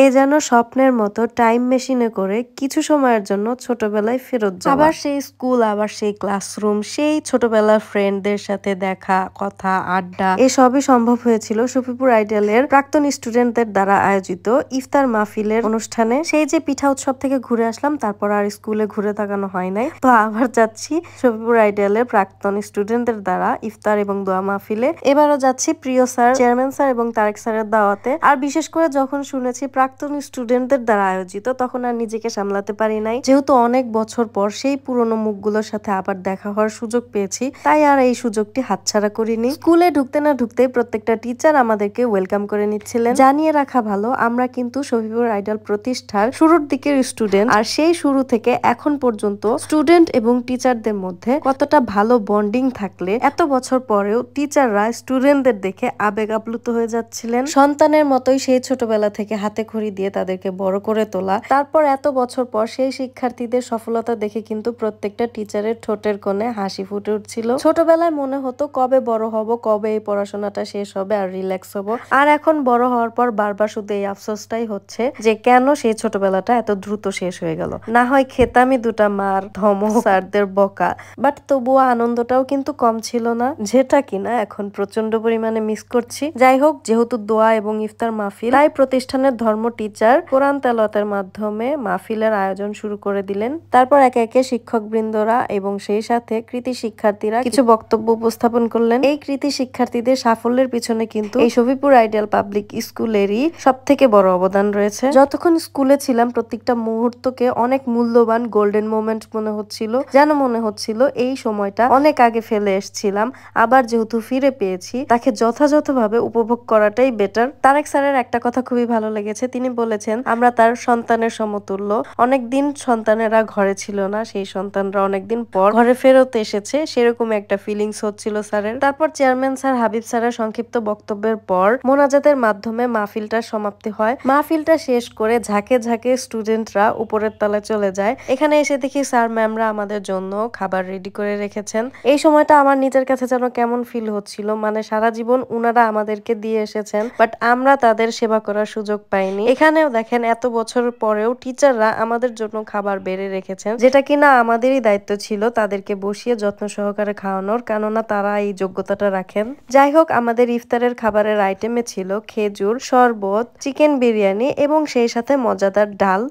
এ যেন স্বপ্নের মতো টাইম মেশিনে করে কিছু সময়ের জন্য ছোটবেলায় ফেরত যাওয়া। আবার সেই স্কুল, আবার সেই ক্লাসরুম, সেই ছোটবেলার ফ্রেন্ডদের সাথে দেখা, কথা, আড্ডা এসবই সম্ভব হয়েছিল শফিপুর আইডিয়ালের প্রাক্তন স্টুডেন্টদের দ্বারা আয়োজিত ইফতার মাহফিলের অনুষ্ঠানে। সেই যে পিঠা উৎসব থেকে ঘুরে আসলাম, তারপর আর স্কুলে ঘুরে তাকানো হয় নাই। তো আবার যাচ্ছি শফিপুর আইডিয়ালের প্রাক্তন স্টুডেন্টদের দ্বারা ইফতার এবং দোয়া মাহফিলে। এবারও যাচ্ছি প্রিয় স্যার, চেয়ারম্যান স্যার এবং তারেক স্যারের দাওয়াতে। আর বিশেষ করে যখন শুনেছি প্রাক্তন স্টুডেন্টদের দ্বারা আয়োজিত, তখন আর নিজেকে সামলাতে পারি নাই। যেহেতু অনেক বছর পর সেই পুরনো মুখগুলোর সাথে আবার দেখা হওয়ার সুযোগ পেয়েছি, তাই আর এই সুযোগটি হাতছাড়া করিনি। স্কুলে ঢুকতে না ঢুকতেই প্রত্যেকটা টিচার আমাদেরকে ওয়েলকাম করে নিচ্ছিলেন। জানিয়ে রাখা ভালো, আমরা কিন্তু শফিপুর আইডিয়াল প্রতিষ্ঠার শুরুর দিকের স্টুডেন্ট। আর সেই শুরু থেকে এখন পর্যন্ত স্টুডেন্ট এবং টিচারদের মধ্যে কতটা ভালো বন্ডিং থাকলে এত বছর পরেও টিচাররা স্টুডেন্টদের দেখে আবেগ আপ্লুত হয়ে যাচ্ছিলেন। সন্তানের মতোই সেই ছোটবেলা থেকে হাতে খড়ি দিয়ে তাদেরকে বড় করে তোলা। তারপর এত বছর পর সেই শিক্ষার্থীদের সফলতা দেখে কিন্তু প্রত্যেকটা টিচারের ঠোঁটের কোণে হাসি ফুটে উঠছিল। ছোটবেলায় মনে হতো কবে বড় হব, কবে এই পড়াশোনাটা শেষ হবে আর রিল্যাক্স হব। আর এখন বড় হওয়ার পর বারবার শুধু এই আফসোসটাই হচ্ছে যে কেন সেই ছোটবেলাটা এত দ্রুত শেষ হয়ে গেল। না হয় খেতামই দুটা মার, ধমক, স্যারদের বকা, বাট তবুও আনন্দটাও কিন্তু কম ছিল না, যেটা কিনা এখন প্রচন্ড পরিমাণে মিস করছি। যাই হোক, যেহেতু দোয়া এবং ইফতার মাহফিল, তাই প্রতিষ্ঠানের ধর্ম টিচার কোরআন তেলাওয়াতের মাধ্যমে মাহফিলের আয়োজন শুরু করে দিলেন। তারপর একে একে শিক্ষক বৃন্দরা এবং সেই সাথে কৃতি শিক্ষার্থীরা কিছু বক্তব্য উপস্থাপন করলেন। এই কৃতি শিক্ষার্থীদের সাফল্যের পিছনে কিন্তু এই শফিপুর আইডিয়াল পাবলিক স্কুলেরই সব থেকে বড় অবদান রয়েছে। যতক্ষণ স্কুলে ছিলাম প্রত্যেকটা মুহূর্তকে অনেক মূল্যবান গোল্ডেন মোমেন্ট মনে হচ্ছিল, যেন মনে হচ্ছিল এই সময়টা অনেক আগে ফেলে এসেছিলাম, আবার যেহেতু ফিরে পেয়েছি তাকে যথাযথভাবে উপভোগ করাটাই বেটার। তারেক স্যারের একটা কথা খুবই ভালো লেগেছে, তিনি বলেছেন আমরা তার সন্তানের সমতুল্য। অনেকদিন সন্তানেরা ঘরে ছিল না, সেই সন্তানরা অনেকদিন পর ঘরে ফেরত এসেছে, সেরকম একটা ফিলিংস হচ্ছিল স্যারের। তারপর চেয়ারম্যান স্যার, হাবিব স্যারের সংক্ষিপ্ত বক্তব্যের পর মোনাজাতের মাধ্যমে মাহফিলটার সমাপ্তি হয়। মাহফিলটা শেষ করে ঝাঁকে ঝাঁকে স্টুডেন্টরা উপরের তলায় চলে যায়। এখানে এসে দেখি স্যার ম্যামরা আমাদের জন্য খাবার রেডি করে রেখেছেন। এই সময়টা আমার নিজের কাছে যেন কেমন ফিল হচ্ছিল, মানে সারা জীবন উনারা আমাদেরকে দিয়ে এসেছেন, বাট আমরা তাদের সেবা করার সুযোগ পাইনি। এখানেও দেখেন এত বছর পরেও টিচাররা আমাদের জন্য খাবার বেড়ে রেখেছেন, যেটা কিনা আমাদেরই দায়িত্ব ছিল তাদেরকে বসিয়ে যত্ন সহকারে খাওয়ানোর, কেননা তারা এই যোগ্যতাটা রাখেন। যাই হোক, আমাদের ইফতারের খাবারের আইটেমে ছিল খেজুর, শরবত, চিকেন বিরিয়ানি এবং সেই সাথে মজাদার ডাল।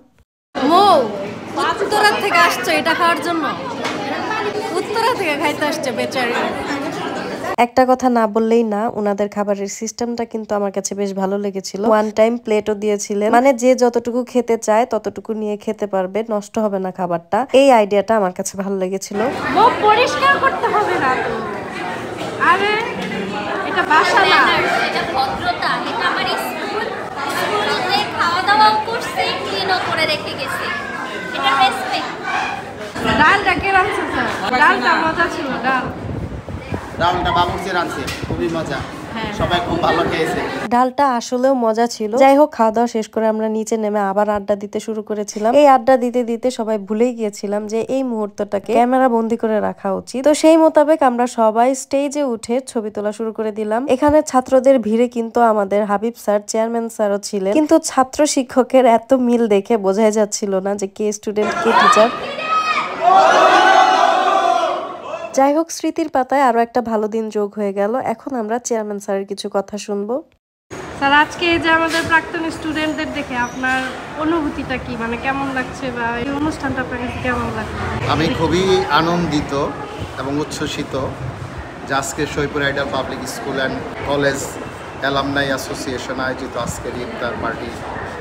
উত্তরা থেকে আসছে এটা খাওয়ার জন্য, উত্তরা থেকে খাইতে আসছে বেচারি। একটা কথা না বললেই না, উনাদের খাবারের সিস্টেমটা কিন্তু আমার কাছে বেশ ভালো লেগেছিল। ওয়ান টাইম প্লেটও দিয়েছিলেন, মানে যে যতটুকু খেতে চায় ততটুকু নিয়ে খেতে পারবে, নষ্ট হবে না খাবারটা। এই আইডিয়াটা আমার কাছে ভালো লেগেছিল। মুখ পরিষ্কার করতে হবে না তো, আরে এটা বাসা না, এটা ভদ্রতা, এটা আমার স্কুল, স্কুলে খাওয়া দাওয়াও করছি, ক্লিনও করে রেখে গেছি, এটা রেসপেক্ট। ডালটা কে রাখছে স্যার? ডালটা মজা ছিল, ডালটা বাবুর্চি রাঁধছে, খুবই মজা, সবাই খুব ভালো খেয়েছে। ডালটা আসলেও মজা ছিল। যাই হোক, খাওয়া দাওয়া শেষ করে আমরা নিচে নেমে আবার আড্ডা দিতে শুরু করেছিলাম। এই আড্ডা দিতে দিতে সবাই ভুলেই গিয়েছিলাম যে এই মুহূর্তটাকে ক্যামেরা বন্দি করে রাখা উচিত। তো সেই মোতাবেক আমরা সবাই স্টেজে উঠে ছবি তোলা শুরু করে দিলাম। এখানে ছাত্রদের ভিড়ে কিন্তু আমাদের হাবিব স্যার, চেয়ারম্যান স্যারও ছিলেন, কিন্তু ছাত্র শিক্ষকের এত মিল দেখে বোঝাই যাচ্ছিল না যে কে স্টুডেন্ট কে টিচার। যাই হোক, স্মৃতির পাতায় আরো একটা ভালো দিন যোগ হয়ে গেল। এখন আমরা চেয়ারম্যান স্যারের কিছু কথা শুনবো। স্যার, আজকে এই যে আমাদের প্রাক্তন স্টুডেন্টদের দেখে আপনার অনুভূতিটা কি, মানে কেমন লাগছে, বা এই অনুষ্ঠানটা আপনার কাছে কেমন লাগছে? আমি খুবই আনন্দিত এবং উচ্ছ্বসিত যে আজকে Shafipur ideal public school and college alumni association আয়োজিত আজকের ইফতার পার্টি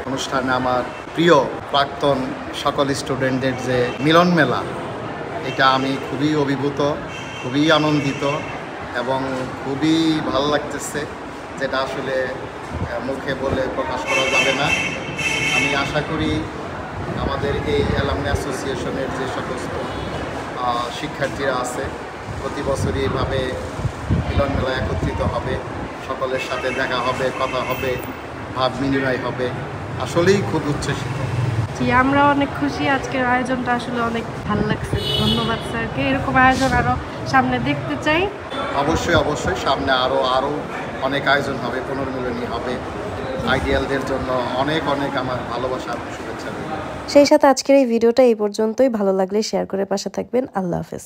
অনুষ্ঠানে আমার প্রিয় প্রাক্তন সকল স্টুডেন্টদের যে মিলন মেলা, এটা আমি খুবই অভিভূত, খুবই আনন্দিত এবং খুবই ভালো লাগতেছে, যেটা আসলে মুখে বলে প্রকাশ করা যাবে না। আমি আশা করি আমাদের এই অ্যালামনাই অ্যাসোসিয়েশনের যে সমস্ত শিক্ষার্থীরা আছে প্রতি বছরই এভাবে মিলন মেলা একত্রিত হবে, সকলের সাথে দেখা হবে, কথা হবে, ভাব বিনিময় হবে। আসলেই খুব উচ্ছ্বসিত। জি, আমরা অনেক খুশি। আজকের আয়োজনটা আসলে অনেক ভালো লাগছে। ধন্যবাদ স্যারকে। এরকম আয়োজন আরও সামনে দেখতে চাই। অবশ্যই অবশ্যই সামনে আরও অনেক আয়োজন হবে, পুনর্মিলনী হবে, আইডিয়ালদের জন্য অনেক অনেক আমার ভালোবাসা এবং শুভেচ্ছা রইল। সেই সাথে আজকের এই ভিডিওটা এই পর্যন্তই। ভালো লাগলে শেয়ার করে পাশে থাকবেন। আল্লাহ হাফেজ।